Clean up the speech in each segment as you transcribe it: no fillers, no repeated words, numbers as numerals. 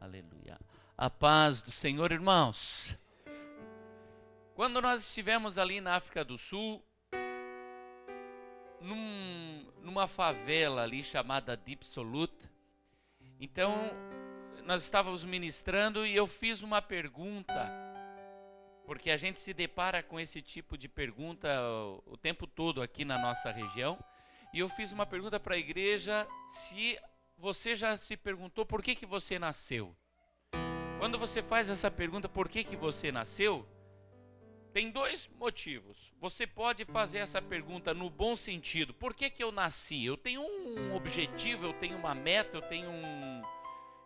Aleluia. A paz do Senhor, irmãos. Quando nós estivemos ali na África do Sul, numa favela ali chamada Diepsloot, então nós estávamos ministrando e eu fiz uma pergunta, porque a gente se depara com esse tipo de pergunta o tempo todo aqui na nossa região, e eu fiz uma pergunta para a igreja: se você já se perguntou por que você nasceu? Quando você faz essa pergunta, por que você nasceu, tem dois motivos. Você pode fazer essa pergunta no bom sentido: por que eu nasci? Eu tenho um objetivo, eu tenho uma meta,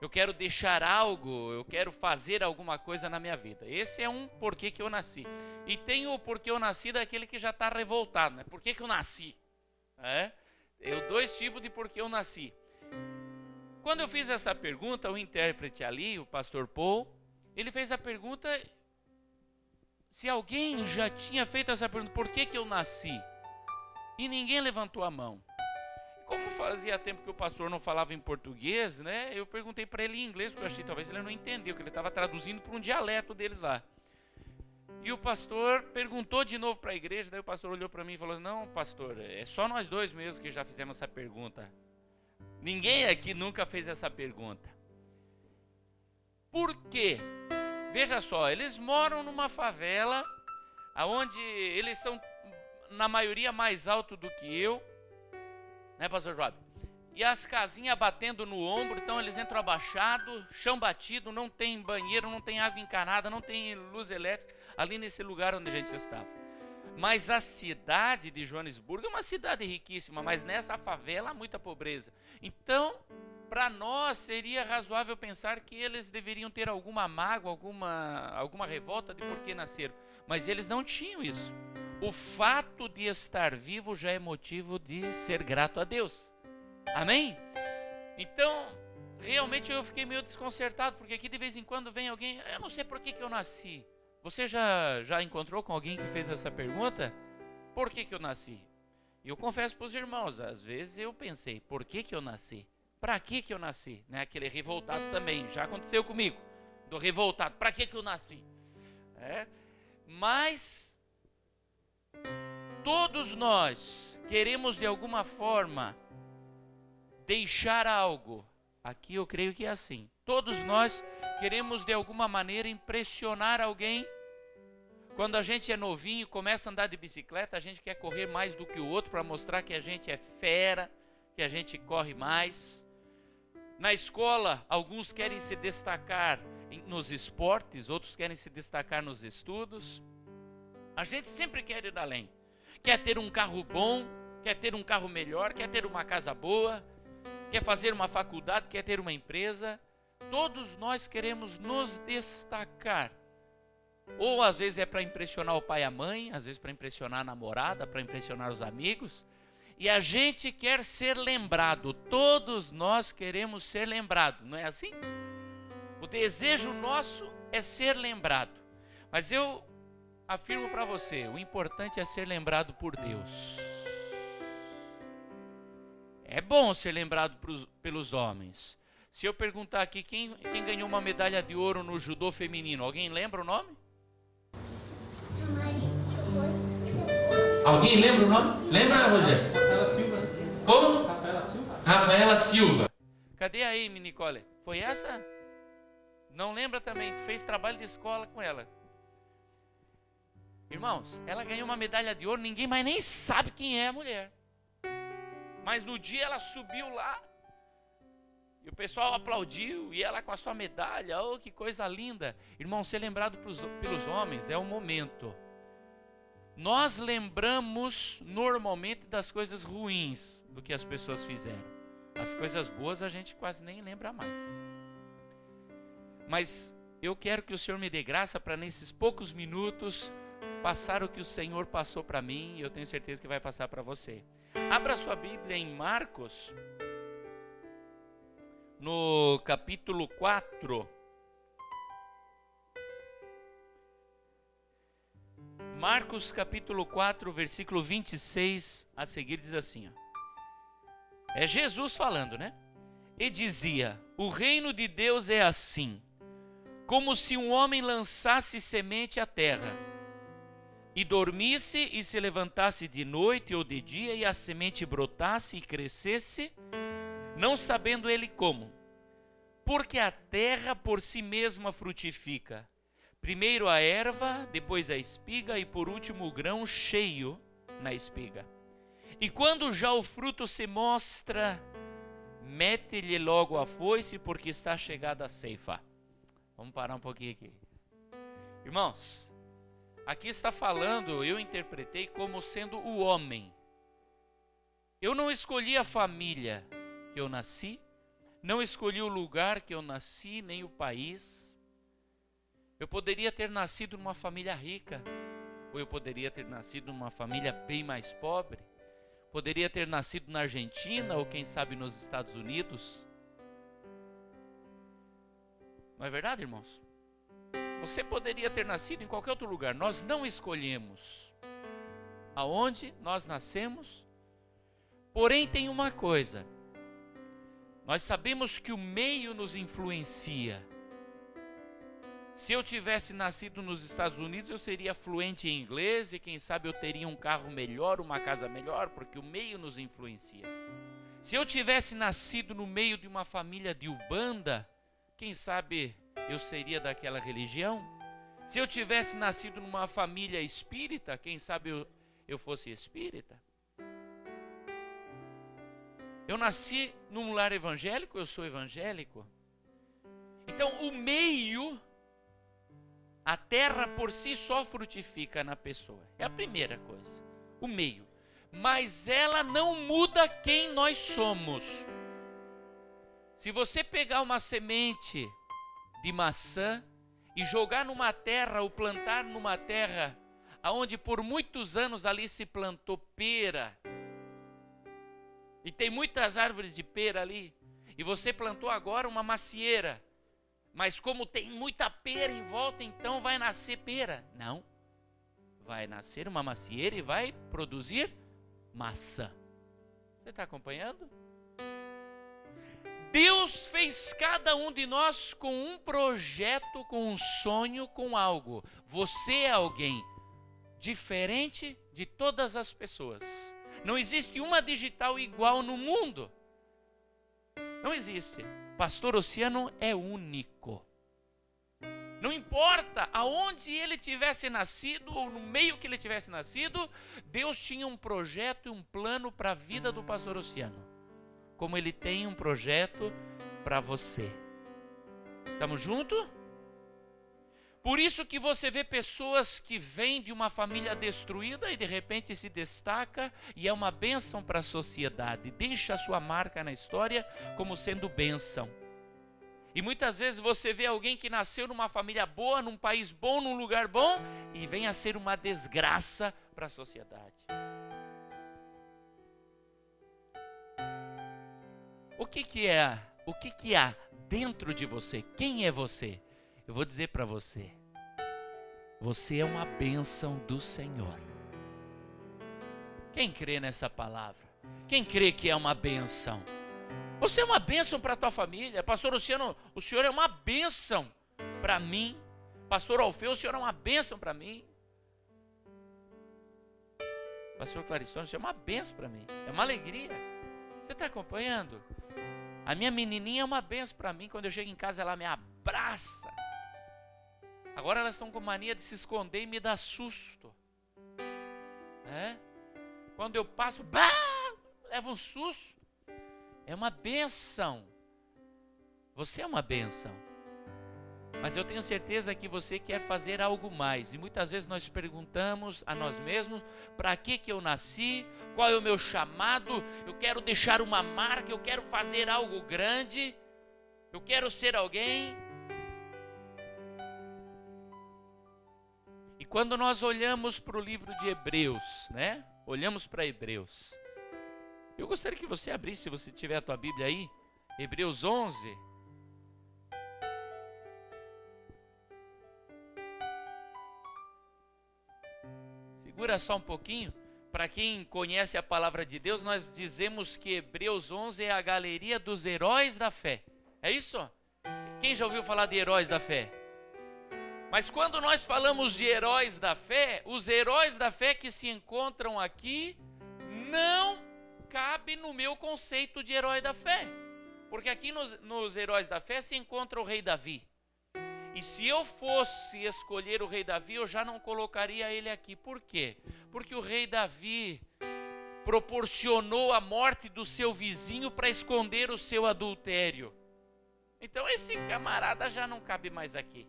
eu quero deixar algo, eu quero fazer alguma coisa na minha vida. Esse é um porquê que eu nasci. E tem o porquê eu nasci daquele que já está revoltado, né? Por que eu nasci? Dois tipos de porquê eu nasci. Quando eu fiz essa pergunta, o intérprete ali, o pastor Paul, ele fez a pergunta se alguém já tinha feito essa pergunta: por que eu nasci? E ninguém levantou a mão. Como fazia tempo que o pastor não falava em português, né? Eu perguntei para ele em inglês, porque eu achei que talvez ele não entendeu, que ele estava traduzindo para um dialeto deles lá. E o pastor perguntou de novo para a igreja, daí o pastor olhou para mim e falou: não, pastor, é só nós dois mesmo que já fizemos essa pergunta. Ninguém aqui nunca fez essa pergunta. Por quê? Veja só, eles moram numa favela, onde eles são, na maioria, mais alto do que eu, né, pastor Joab? E as casinhas batendo no ombro, então eles entram abaixados, chão batido, não tem banheiro, não tem água encanada, não tem luz elétrica, ali nesse lugar onde a gente estava. Mas a cidade de Joanesburgo é uma cidade riquíssima, mas nessa favela há muita pobreza. Então, para nós seria razoável pensar que eles deveriam ter alguma mágoa, alguma revolta de por que nasceram. Mas eles não tinham isso. O fato de estar vivo já é motivo de ser grato a Deus. Amém? Então, realmente eu fiquei meio desconcertado, porque aqui de vez em quando vem alguém: eu não sei por que eu nasci. Você já encontrou com alguém que fez essa pergunta? Por que eu nasci? E eu confesso para os irmãos, às vezes eu pensei: por que eu nasci? Para que eu nasci? Né? Aquele revoltado também, já aconteceu comigo, do revoltado: para que eu nasci? Mas todos nós queremos de alguma forma deixar algo. Aqui eu creio que é assim. Todos nós queremos de alguma maneira impressionar alguém. Quando a gente é novinho, começa a andar de bicicleta, a gente quer correr mais do que o outro para mostrar que a gente é fera, que a gente corre mais. Na escola, alguns querem se destacar nos esportes, outros querem se destacar nos estudos. A gente sempre quer ir além. Quer ter um carro bom, quer ter um carro melhor, quer ter uma casa boa, quer fazer uma faculdade, quer ter uma empresa. Todos nós queremos nos destacar. Ou às vezes é para impressionar o pai e a mãe, às vezes para impressionar a namorada, para impressionar os amigos. E a gente quer ser lembrado. Todos nós queremos ser lembrados, não é assim? O desejo nosso é ser lembrado. Mas eu afirmo para você, o importante é ser lembrado por Deus. É bom ser lembrado pelos homens. Se eu perguntar aqui quem ganhou uma medalha de ouro no judô feminino, alguém lembra o nome? Alguém lembra o nome? Lembra, Rogério? Rafaela Silva. Como? Rafaela Silva. Rafaela Silva. Cadê a Amy, Nicole? Foi essa? Não lembra também? Fez trabalho de escola com ela. Irmãos, ela ganhou uma medalha de ouro, ninguém mais nem sabe quem é a mulher. Mas no dia ela subiu lá e o pessoal aplaudiu, e ela com a sua medalha. Oh, que coisa linda. Irmão, ser lembrado pelos homens é um momento. Nós lembramos normalmente das coisas ruins do que as pessoas fizeram. As coisas boas a gente quase nem lembra mais. Mas eu quero que o Senhor me dê graça para nesses poucos minutos passar o que o Senhor passou para mim, e eu tenho certeza que vai passar para você. Abra sua Bíblia em Marcos, no capítulo 4. Marcos capítulo 4, versículo 26 a seguir diz assim, ó. É Jesus falando, né? e dizia: o reino de Deus é assim, como se um homem lançasse semente à terra, e dormisse e se levantasse de noite ou de dia, e a semente brotasse e crescesse, não sabendo ele como. Porque a terra por si mesma frutifica, primeiro a erva, depois a espiga e por último o grão cheio na espiga. E quando já o fruto se mostra, mete-lhe logo a foice, porque está chegada a ceifa. Vamos parar um pouquinho aqui. Irmãos, aqui está falando, eu interpretei como sendo o homem. Eu não escolhi a família que eu nasci, não escolhi o lugar que eu nasci, nem o país. Eu poderia ter nascido numa família rica, ou eu poderia ter nascido numa família bem mais pobre. Poderia ter nascido na Argentina, ou quem sabe nos Estados Unidos. Não é verdade, irmãos? Você poderia ter nascido em qualquer outro lugar. Nós não escolhemos aonde nós nascemos. Porém, tem uma coisa. Nós sabemos que o meio nos influencia. Se eu tivesse nascido nos Estados Unidos, eu seria fluente em inglês e quem sabe eu teria um carro melhor, uma casa melhor, porque o meio nos influencia. Se eu tivesse nascido no meio de uma família de Umbanda, quem sabe eu seria daquela religião. Se eu tivesse nascido numa família espírita, quem sabe eu fosse espírita. Eu nasci num lar evangélico, eu sou evangélico. Então o meio, a terra por si só frutifica na pessoa. É a primeira coisa, o meio. Mas ela não muda quem nós somos. Se você pegar uma semente de maçã e jogar numa terra ou plantar numa terra onde por muitos anos ali se plantou pera, e tem muitas árvores de pera ali, e você plantou agora uma macieira, mas como tem muita pera em volta, então vai nascer pera. Não, vai nascer uma macieira e vai produzir maçã. Você está acompanhando? Deus fez cada um de nós com um projeto, com um sonho, com algo. Você é alguém diferente de todas as pessoas. Não existe uma digital igual no mundo. Não existe. Pastor Oceano é único. Não importa aonde ele tivesse nascido ou no meio que ele tivesse nascido, Deus tinha um projeto e um plano para a vida do Pastor Oceano. Como ele tem um projeto para você. Estamos juntos? Por isso que você vê pessoas que vêm de uma família destruída e de repente se destaca e é uma bênção para a sociedade. Deixa a sua marca na história como sendo bênção. E muitas vezes você vê alguém que nasceu numa família boa, num país bom, num lugar bom e vem a ser uma desgraça para a sociedade. O que há dentro de você? Quem é você? Eu vou dizer para você, você é uma bênção do Senhor. Quem crê nessa palavra? Quem crê que é uma bênção? Você é uma bênção para a tua família. Pastor Luciano, o senhor é uma bênção para mim. Pastor Alfeu, o senhor é uma bênção para mim. Pastor Clarissone, o senhor é uma bênção para mim. É uma alegria. Você está acompanhando? A minha menininha é uma bênção para mim. Quando eu chego em casa, ela me abraça. Agora elas estão com mania de se esconder e me dá susto. Quando eu passo, leva um susto. É uma bênção. Você é uma bênção. Mas eu tenho certeza que você quer fazer algo mais. E muitas vezes nós perguntamos a nós mesmos, para que eu nasci? Qual é o meu chamado? Eu quero deixar uma marca, eu quero fazer algo grande. Eu quero ser alguém. E quando nós olhamos para o livro de Hebreus, olhamos para Hebreus. Eu gostaria que você abrisse, se você tiver a tua Bíblia aí, Hebreus 11. Segura só um pouquinho, Para quem conhece a palavra de Deus, nós dizemos que Hebreus 11 é a galeria dos heróis da fé. É isso? Quem já ouviu falar de heróis da fé? Mas quando nós falamos de heróis da fé, os heróis da fé que se encontram aqui não cabe no meu conceito de herói da fé. Porque aqui nos heróis da fé se encontra o rei Davi. E se eu fosse escolher o rei Davi, eu já não colocaria ele aqui. Por quê? Porque o rei Davi proporcionou a morte do seu vizinho para esconder o seu adultério. Então esse camarada já não cabe mais aqui.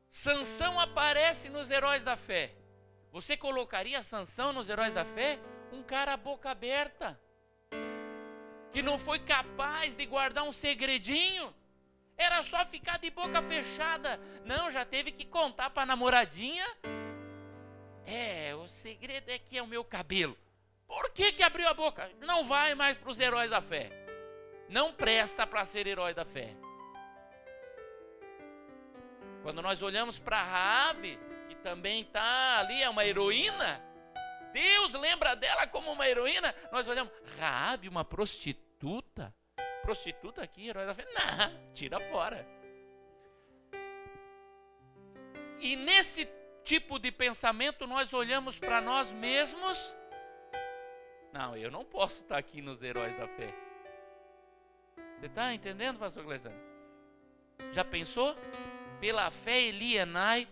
Sansão aparece nos heróis da fé. Você colocaria Sansão nos heróis da fé? Um cara boca aberta, que não foi capaz de guardar um segredinho. Era só ficar de boca fechada. Não, já teve que contar para a namoradinha. O segredo é que é o meu cabelo. Por que abriu a boca? Não vai mais para os heróis da fé. Não presta para ser herói da fé. Quando nós olhamos para Raabe, que também está ali, é uma heroína, Deus lembra dela como uma heroína. Nós olhamos, Raabe, uma prostituta? Prostituta aqui, herói da fé? Não, tira fora. E nesse tipo de pensamento nós olhamos para nós mesmos. Não, eu não posso estar aqui nos heróis da fé. Você está entendendo, pastor Glesani? Já pensou? Pela fé Eli e Enai.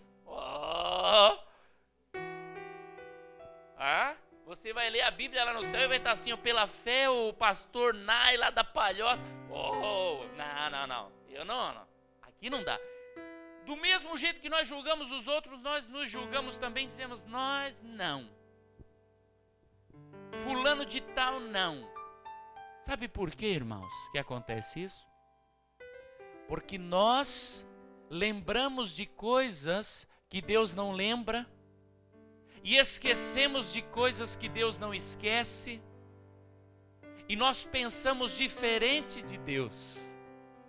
Você vai ler a Bíblia lá no céu e vai estar assim, pela fé o pastor Nai lá da Palhoça. Não. Eu não. Aqui não dá. Do mesmo jeito que nós julgamos os outros, nós nos julgamos também, dizemos, nós não. Fulano de tal não. Sabe por quê, irmãos, que acontece isso? Porque nós lembramos de coisas que Deus não lembra e esquecemos de coisas que Deus não esquece, e nós pensamos diferente de Deus,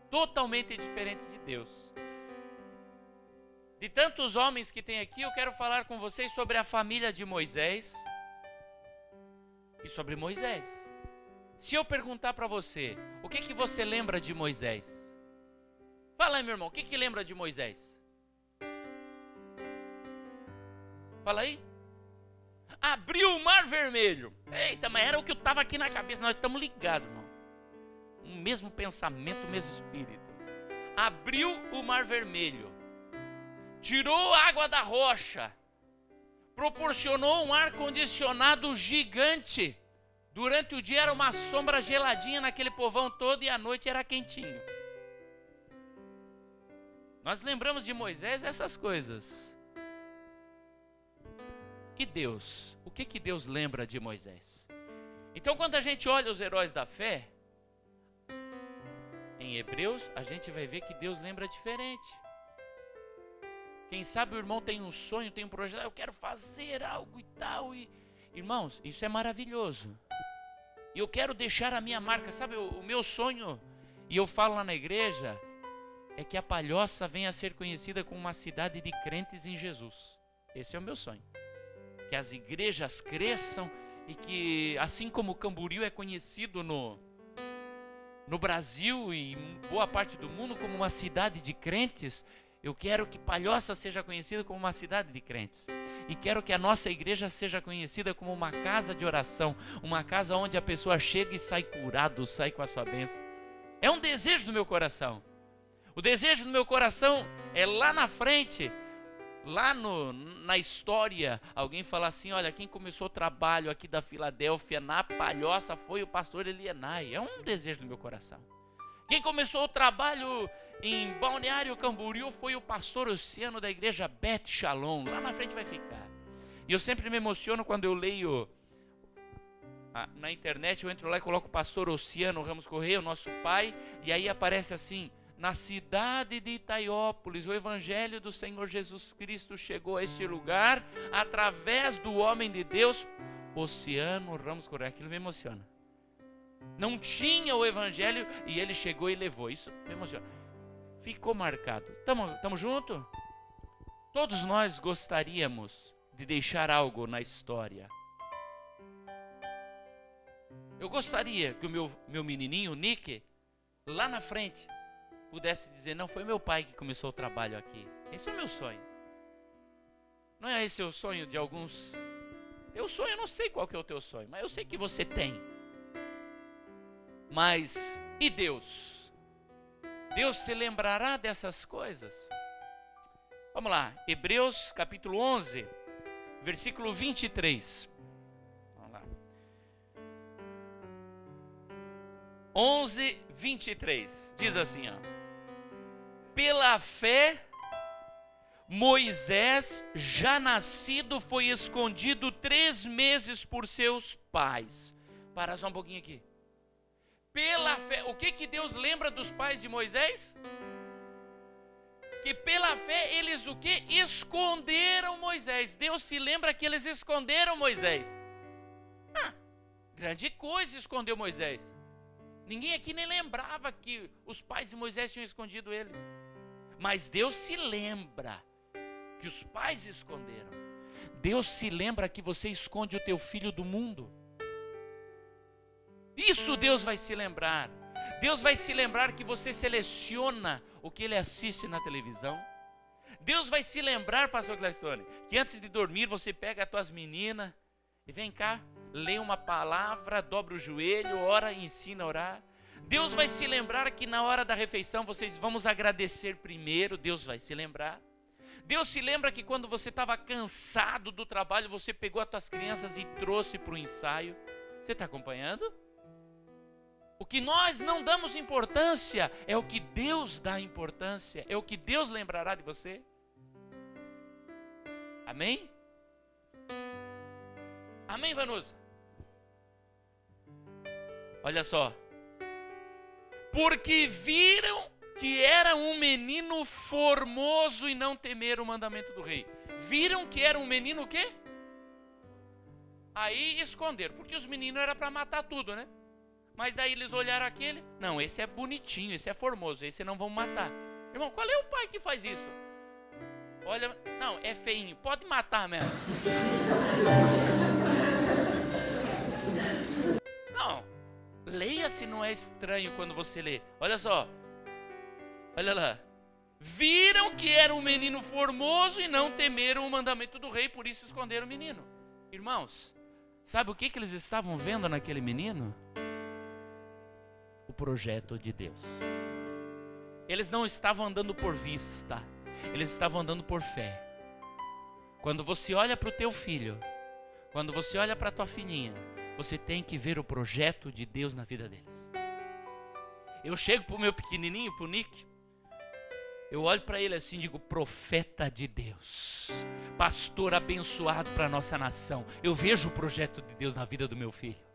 totalmente diferente de Deus. De tantos homens que tem aqui, eu quero falar com vocês sobre a família de Moisés e sobre Moisés. Se eu perguntar para você, o que você lembra de Moisés? Fala aí, meu irmão, o que lembra de Moisés? Fala aí. Abriu o mar vermelho. Eita, mas era o que eu estava aqui na cabeça. Nós estamos ligados, irmão. O mesmo pensamento, o mesmo espírito. Abriu o mar vermelho. Tirou a água da rocha. Proporcionou um ar-condicionado gigante. Durante o dia era uma sombra geladinha naquele povão todo e à noite era quentinho. Nós lembramos de Moisés essas coisas. E Deus? O que Deus lembra de Moisés? Então, quando a gente olha os heróis da fé, em Hebreus, a gente vai ver que Deus lembra diferente. Quem sabe o irmão tem um sonho, tem um projeto, eu quero fazer algo e tal. Irmãos, isso é maravilhoso. E eu quero deixar a minha marca, sabe, o meu sonho, e eu falo lá na igreja, é que a Palhoça venha a ser conhecida como uma cidade de crentes em Jesus. Esse é o meu sonho. Que as igrejas cresçam e que, assim como Camboriú é conhecido no Brasil e em boa parte do mundo como uma cidade de crentes, eu quero que Palhoça seja conhecida como uma cidade de crentes. E quero que a nossa igreja seja conhecida como uma casa de oração, uma casa onde a pessoa chega e sai curado, sai com a sua bênção. É um desejo do meu coração. O desejo do meu coração é lá na frente, lá na história, alguém falar assim, olha, quem começou o trabalho aqui da Filadélfia na Palhoça foi o pastor Eli e Enai. É um desejo do meu coração. Quem começou o trabalho em Balneário Camboriú foi o pastor Oceano da igreja Beth Shalom. Lá na frente vai ficar. E eu sempre me emociono quando eu leio na internet, eu entro lá e coloco o pastor Oceano Ramos Correia, o nosso pai, e aí aparece assim, na cidade de Itaiópolis, o evangelho do Senhor Jesus Cristo chegou a este lugar através do homem de Deus, Oceano Ramos Correia. Aquilo me emociona. Não tinha o evangelho e ele chegou e levou. Isso me emociona. Ficou marcado. Estamos juntos? Todos nós gostaríamos de deixar algo na história. Eu gostaria que o meu menininho, o Nick, lá na frente, pudesse dizer, não, foi meu pai que começou o trabalho aqui. Esse é o meu sonho. Não é esse o sonho de alguns? Teu sonho, eu não sei qual que é o teu sonho, mas eu sei que você tem. Mas, e Deus? Deus se lembrará dessas coisas? Vamos lá, Hebreus capítulo 11, versículo 23. Vamos lá. 11, 23. Diz assim, ó. Pela fé, Moisés, já nascido, foi escondido 3 meses por seus pais. Para só um pouquinho aqui. Pela fé, o que Deus lembra dos pais de Moisés? Que pela fé eles o que? Esconderam Moisés. Deus se lembra que eles esconderam Moisés. Grande coisa escondeu Moisés. Ninguém aqui nem lembrava que os pais de Moisés tinham escondido ele. Mas Deus se lembra que os pais esconderam. Deus se lembra que você esconde o teu filho do mundo. Isso Deus vai se lembrar. Deus vai se lembrar que você seleciona o que ele assiste na televisão. Deus vai se lembrar, pastor Cleistone, que antes de dormir você pega as tuas meninas e vem cá, lê uma palavra, dobra o joelho, ora e ensina a orar. Deus vai se lembrar que na hora da refeição vocês vamos agradecer primeiro. Deus vai se lembrar. Deus se lembra que quando você estava cansado do trabalho, você pegou as tuas crianças e trouxe para o ensaio. Você está acompanhando? O que nós não damos importância é o que Deus dá importância. É o que Deus lembrará de você. Amém? Amém, Vanusa? Olha só. Porque viram que era um menino formoso e não temeram o mandamento do rei. Viram que era um menino o quê? Aí esconderam, porque os meninos era para matar tudo, né? Mas daí eles olharam aquele, não, esse é bonitinho, esse é formoso, esse não vão matar. Irmão, qual é o pai que faz isso? Olha, não, é feinho, pode matar mesmo. Não, leia se não é estranho quando você lê. Olha só. Olha lá. Viram que era um menino formoso e não temeram o mandamento do rei, por isso esconderam o menino. Irmãos, sabe o que eles estavam vendo naquele menino? O projeto de Deus. Eles não estavam andando por vista, eles estavam andando por fé. Quando você olha para o teu filho, quando você olha para a tua filhinha, você tem que ver o projeto de Deus na vida deles. Eu chego para o meu pequenininho, para o Nick, eu olho para ele assim e digo, profeta de Deus, pastor abençoado para a nossa nação. Eu vejo o projeto de Deus na vida do meu filho.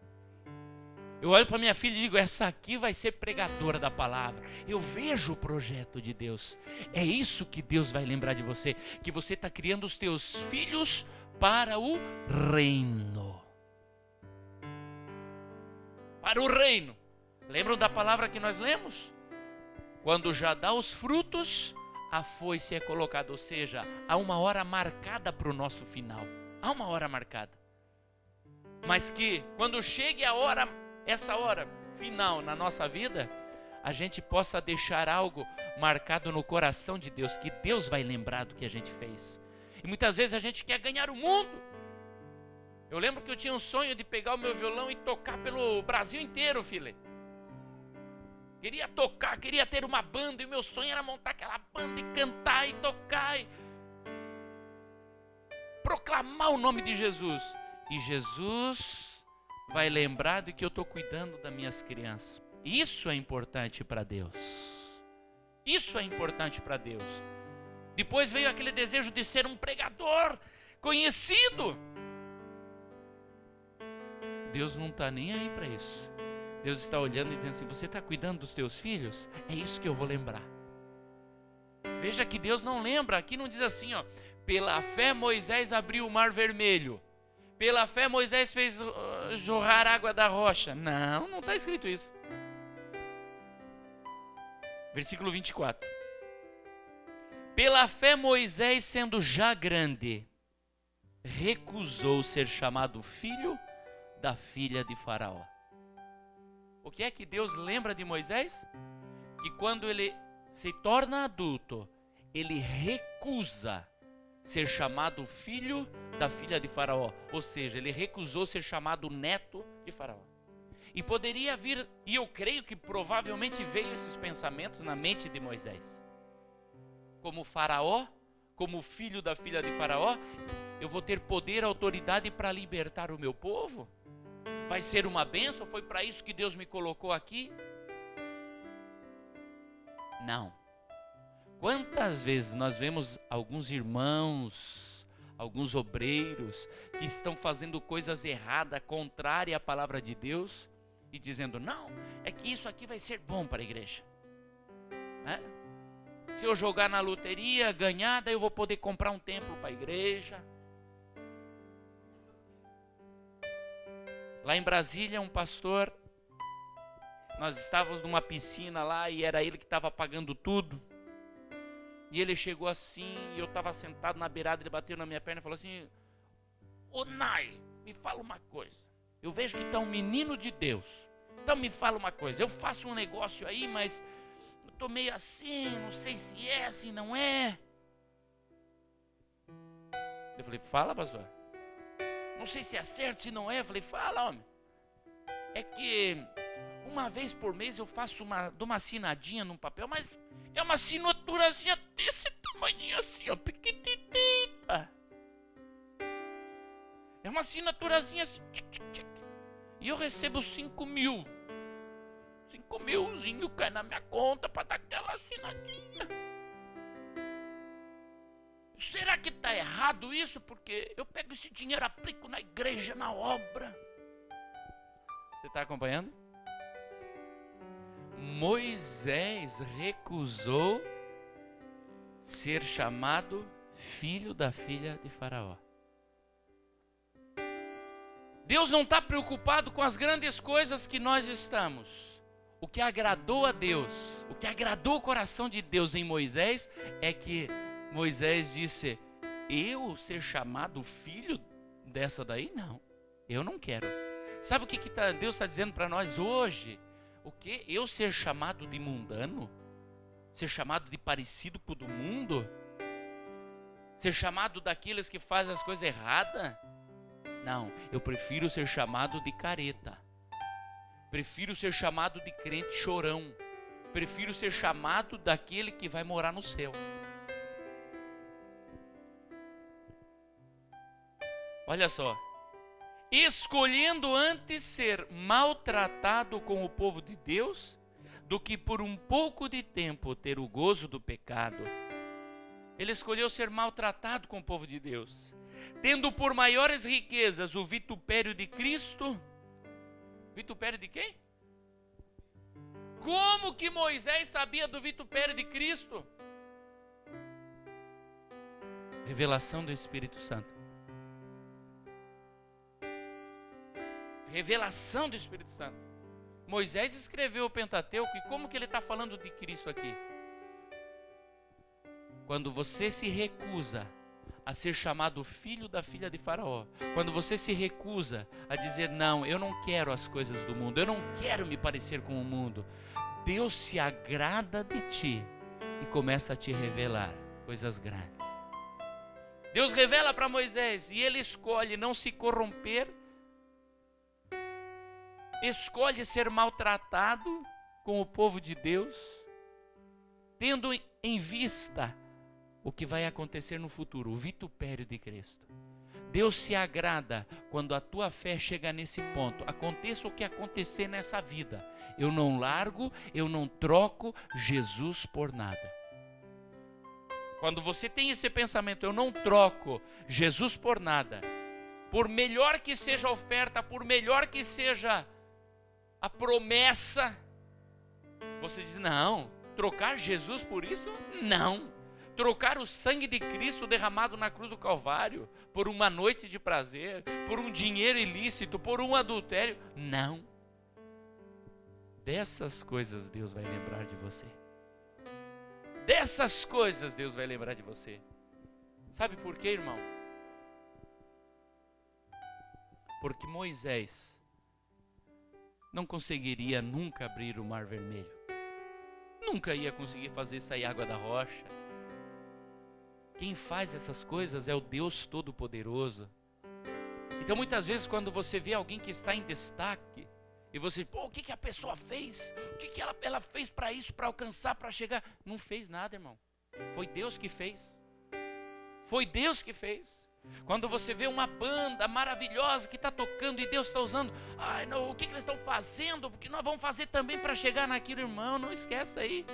Eu olho para minha filha e digo, essa aqui vai ser pregadora da palavra. Eu vejo o projeto de Deus. É isso que Deus vai lembrar de você, que você está criando os teus filhos para o reino. Para o reino. Lembram da palavra que nós lemos? Quando já dá os frutos, a foice é colocada. Ou seja, há uma hora marcada para o nosso final. Há uma hora marcada. Mas que quando chegue a hora, essa hora final na nossa vida, a gente possa deixar algo marcado no coração de Deus, que Deus vai lembrar do que a gente fez. E muitas vezes a gente quer ganhar o mundo. Eu lembro que eu tinha um sonho de pegar o meu violão e tocar pelo Brasil inteiro, filho. Queria tocar, queria ter uma banda, e o meu sonho era montar aquela banda e cantar e tocar e proclamar o nome de Jesus. E Jesus vai lembrar de que eu estou cuidando das minhas crianças. Isso é importante para Deus. Isso é importante para Deus. Depois veio aquele desejo de ser um pregador conhecido. Deus não está nem aí para isso. Deus está olhando e dizendo assim, você está cuidando dos teus filhos? É isso que eu vou lembrar. Veja que Deus não lembra, aqui não diz assim, ó, pela fé Moisés abriu o mar vermelho. Pela fé Moisés fez jorrar água da rocha. Não, não está escrito isso. Versículo 24. Pela fé Moisés, sendo já grande, recusou ser chamado filho da filha de Faraó. O que é que Deus lembra de Moisés? Que quando ele se torna adulto, ele recusa ser chamado filho da filha de Faraó. Ou seja, ele recusou ser chamado neto de Faraó. E poderia vir, e eu creio que provavelmente veio esses pensamentos na mente de Moisés. Como Faraó, como filho da filha de Faraó, eu vou ter poder e autoridade para libertar o meu povo? Vai ser uma bênção? Foi para isso que Deus me colocou aqui? Não. Quantas vezes nós vemos alguns irmãos, alguns obreiros que estão fazendo coisas erradas, contrárias à palavra de Deus, e dizendo, não, é que isso aqui vai ser bom para a igreja. Se eu jogar na loteria, ganhar, daí eu vou poder comprar um templo para a igreja. Lá em Brasília, um pastor, nós estávamos numa piscina lá e era ele que estava pagando tudo. E ele chegou assim, e eu estava sentado na beirada, ele bateu na minha perna e falou assim, ô Nai, me fala uma coisa. Eu vejo que tu é um menino de Deus. Então me fala uma coisa, eu faço um negócio aí, mas eu estou meio assim, não sei se é, se não é. Eu falei, fala, pastor. Não sei se é certo, se não é. Eu falei, fala, homem. É que uma vez por mês eu faço dou uma assinadinha num papel, mas é uma assinaturazinha desse tamanho assim, ó, pequitita. É uma assinaturazinha assim, tic, tic, tic. E eu recebo 5 mil. 5 milzinho cai na minha conta para dar aquela assinadinha. Será que está errado isso? Porque eu pego esse dinheiro, aplico na igreja, na obra. Você está acompanhando? Moisés recusou ser chamado filho da filha de Faraó. Deus não está preocupado com as grandes coisas que nós estamos. O que agradou a Deus, o que agradou o coração de Deus em Moisés é que Moisés disse, eu ser chamado filho dessa daí? Não, eu não quero. Sabe o que Deus está dizendo para nós hoje? O que? Eu ser chamado de mundano? Ser chamado de parecido com o do mundo? Ser chamado daqueles que fazem as coisas erradas? Não, eu prefiro ser chamado de careta. Prefiro ser chamado de crente chorão. Prefiro ser chamado daquele que vai morar no céu. Olha só, escolhendo antes ser maltratado com o povo de Deus, do que por um pouco de tempo ter o gozo do pecado. Ele escolheu ser maltratado com o povo de Deus, tendo por maiores riquezas o vitupério de Cristo. Vitupério de quem? Como que Moisés sabia do vitupério de Cristo? Revelação do Espírito Santo. Revelação do Espírito Santo. Moisés escreveu o Pentateuco e como que ele está falando de Cristo aqui? Quando você se recusa a ser chamado filho da filha de Faraó, quando você se recusa a dizer, não, eu não quero as coisas do mundo, eu não quero me parecer com o mundo, Deus se agrada de ti e começa a te revelar coisas grandes. Deus revela para Moisés e ele escolhe não se corromper, escolhe ser maltratado com o povo de Deus, tendo em vista o que vai acontecer no futuro, o vitupério de Cristo. Deus se agrada quando a tua fé chega nesse ponto. Aconteça o que acontecer nessa vida, eu não largo, eu não troco Jesus por nada. Quando você tem esse pensamento, eu não troco Jesus por nada, por melhor que seja a oferta, por melhor que seja a promessa, você diz, não, trocar Jesus por isso? Não. Trocar o sangue de Cristo derramado na cruz do Calvário por uma noite de prazer, por um dinheiro ilícito, por um adultério? Não. Dessas coisas Deus vai lembrar de você. Dessas coisas Deus vai lembrar de você. Sabe por quê, irmão? Porque Moisés não conseguiria nunca abrir o Mar Vermelho. Nunca ia conseguir fazer sair água da rocha. Quem faz essas coisas é o Deus Todo-Poderoso. Então muitas vezes quando você vê alguém que está em destaque, e você, o que a pessoa fez? O que ela fez para isso, para alcançar, para chegar? Não fez nada, irmão. Foi Deus que fez. Foi Deus que fez. Quando você vê uma banda maravilhosa que está tocando e Deus está usando, não, o que eles estão fazendo? Porque nós vamos fazer também para chegar naquilo, irmão. Não esquece aí.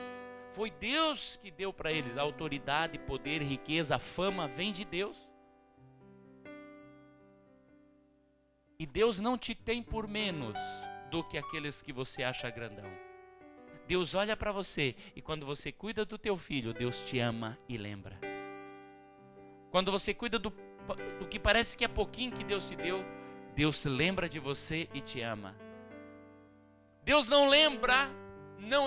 Foi Deus que deu para eles. A autoridade, poder, riqueza, a fama vem de Deus. E Deus não te tem por menos do que aqueles que você acha grandão. Deus olha para você e quando você cuida do teu filho, Deus te ama e lembra. Quando você cuida do que parece que é pouquinho que Deus te deu, Deus se lembra de você e te ama. Deus não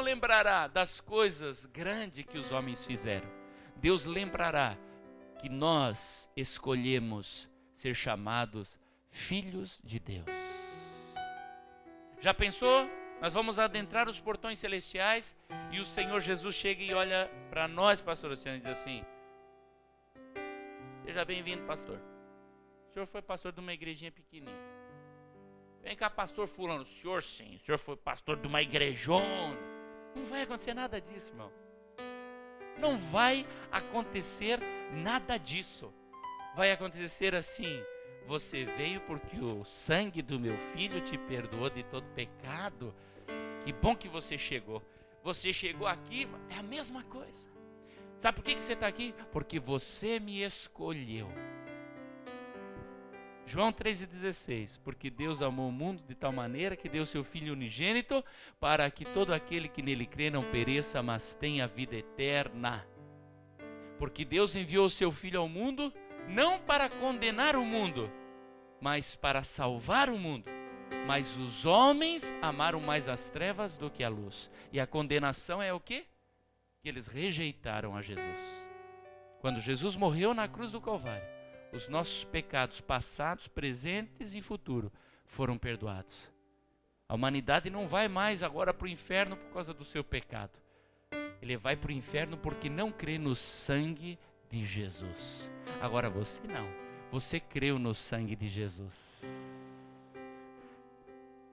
lembrará das coisas grandes que os homens fizeram. Deus lembrará que nós escolhemos ser chamados filhos de Deus. Já pensou? Nós vamos adentrar os portões celestiais e o Senhor Jesus chega e olha para nós, pastor Luciano, e diz assim: seja bem-vindo, pastor. O senhor foi pastor de uma igrejinha pequenininha. Vem cá, pastor fulano. O senhor sim, o senhor foi pastor de uma igrejona. Não vai acontecer nada disso, irmão. Não vai acontecer nada disso. Vai acontecer assim: você veio porque o sangue do meu filho te perdoou de todo pecado. Que bom que você chegou. Você chegou aqui, é a mesma coisa. Sabe por que você está aqui? Porque você me escolheu. João 3,16. Porque Deus amou o mundo de tal maneira que deu seu Filho unigênito, para que todo aquele que nele crê não pereça, mas tenha vida eterna. Porque Deus enviou o seu Filho ao mundo, não para condenar o mundo, mas para salvar o mundo. Mas os homens amaram mais as trevas do que a luz. E a condenação é o quê? Que eles rejeitaram a Jesus. Quando Jesus morreu na cruz do Calvário, os nossos pecados passados, presentes e futuro foram perdoados. A humanidade não vai mais agora para o inferno por causa do seu pecado. Ele vai para o inferno porque não crê no sangue de Jesus. Agora você não. Você creu no sangue de Jesus.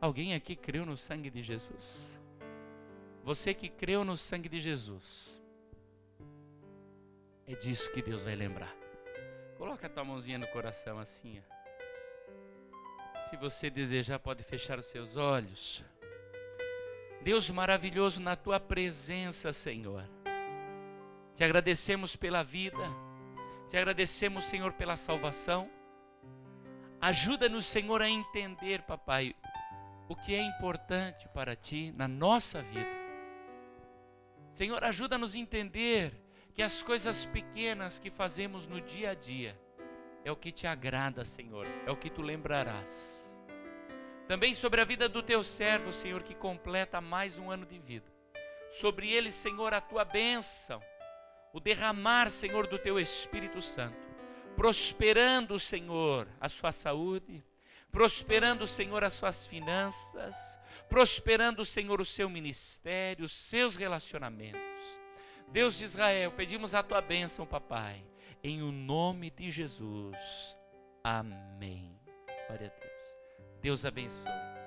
Alguém aqui creu no sangue de Jesus? Você que creu no sangue de Jesus, é disso que Deus vai lembrar. Coloca a tua mãozinha no coração assim. Se você desejar, pode fechar os seus olhos. Deus maravilhoso, na tua presença, Senhor, te agradecemos pela vida, te agradecemos, Senhor, pela salvação. Ajuda-nos, Senhor, a entender, papai, o que é importante para ti na nossa vida. Senhor, ajuda-nos a entender que as coisas pequenas que fazemos no dia a dia é o que te agrada, Senhor, é o que tu lembrarás. Também sobre a vida do teu servo, Senhor, que completa mais um ano de vida. Sobre ele, Senhor, a tua bênção, o derramar, Senhor, do teu Espírito Santo, prosperando, Senhor, a sua saúde, prosperando, Senhor, as suas finanças, prosperando, Senhor, o seu ministério, os seus relacionamentos. Deus de Israel, pedimos a tua bênção, papai, em o nome de Jesus. Amém. Glória a Deus. Deus abençoe.